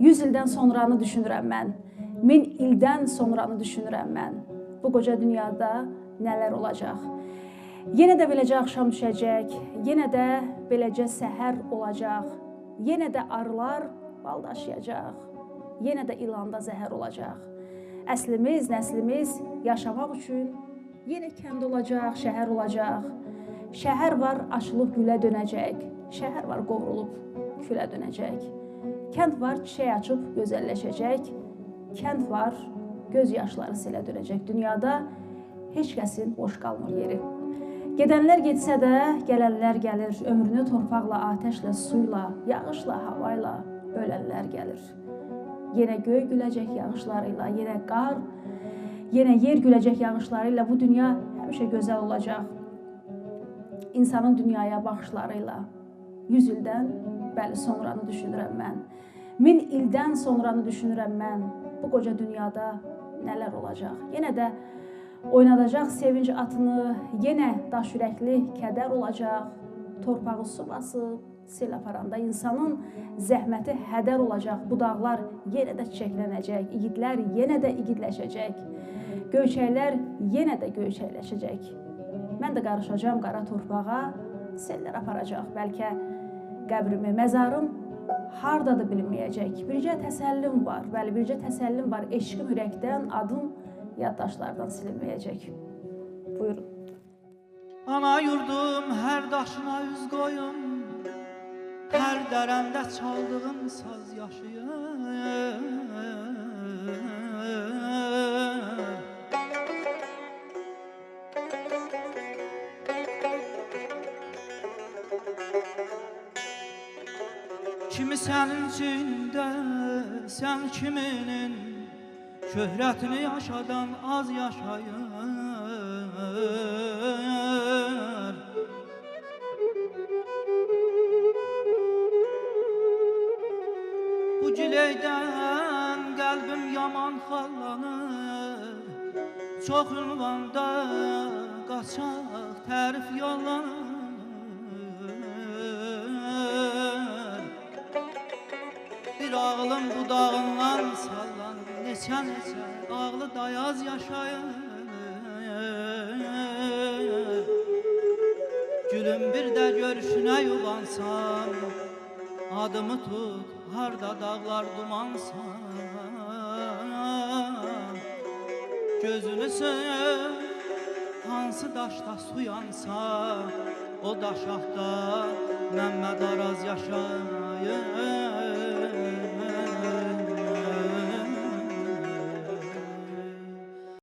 100 ildən sonranı düşünürəm mən. 1000 ildən sonranı düşünürəm mən. Bu qoca dünyada nələr olacaq? Yenə də beləcə axşam düşəcək, yenə də beləcə səhər olacaq, yenə də arılar bal daşıyacaq, yenə də ilanda zəhər olacaq. Əslimiz, nəslimiz yaşamaq üçün yenə kənd olacaq, şəhər olacaq. Şəhər var, açılıb gülə dönəcək, şəhər var, qovrulub külə dönəcək. Kənd var, çiçək açıb gözəlləşəcək, kənd var, göz yaşları selə dönəcək. Dünyada heç kəsin boş qalmır yeri. Gedənlər getsə də, gələnlər gəlir. Ömrünü torpaqla, atəşlə, suyla, yağışla, havayla bölənlər gəlir. Yenə göy güləcək yağışlarıyla, yenə qar, yenə yer güləcək yağışlarıyla. Bu dünya həmişə gözəl olacaq. İnsanın dünyaya baxışlarıyla 100 ildən bəli sonranı düşünürəm mən. 1000 ildən sonranı düşünürəm mən. Bu qoca dünyada nələr olacaq? Yenə də oynadacaq sevinç atını, yenə daş ürəkli kədər olacaq. Torpağı su basıb, sel aparanda insanın zəhməti hədər olacaq. Bu dağlar yenə də çiçəklənəcək, igidlər yenə də igidləşəcək. Göyçəklər yenə də göyçəkləşəcək. Mən də qarışacağam qara torpağa, sellər aparacaq. Bəlkə qəbrimi, məzarım hardadır bilinməyəcək. Bircə təsəllim var, bəli, bircə təsəllim var. Eşqim ürəkdən, adım yaddaşlardan silinməyəcək. Buyurun. Ana yurdum, hər daşına üz qoyum, hər dərəndə çaldığım saz yaşayır. Kimi sənin içində, sən kiminin şöhrətini yaşadan az yaşayır. Bu gileydən qəlbim yaman xallanır. Çox ünvanda qaçaq tərif yollanır. Bir ağlım budağından sallanır, neçə ağlı dayaz yaşayır. Gülüm bir də görüşünə yubansan, adımı tut, harda dağlar dumansan. Gözünü sür, hansı daşda su yansa, o daşaqda Məmməd Araz yaşayır.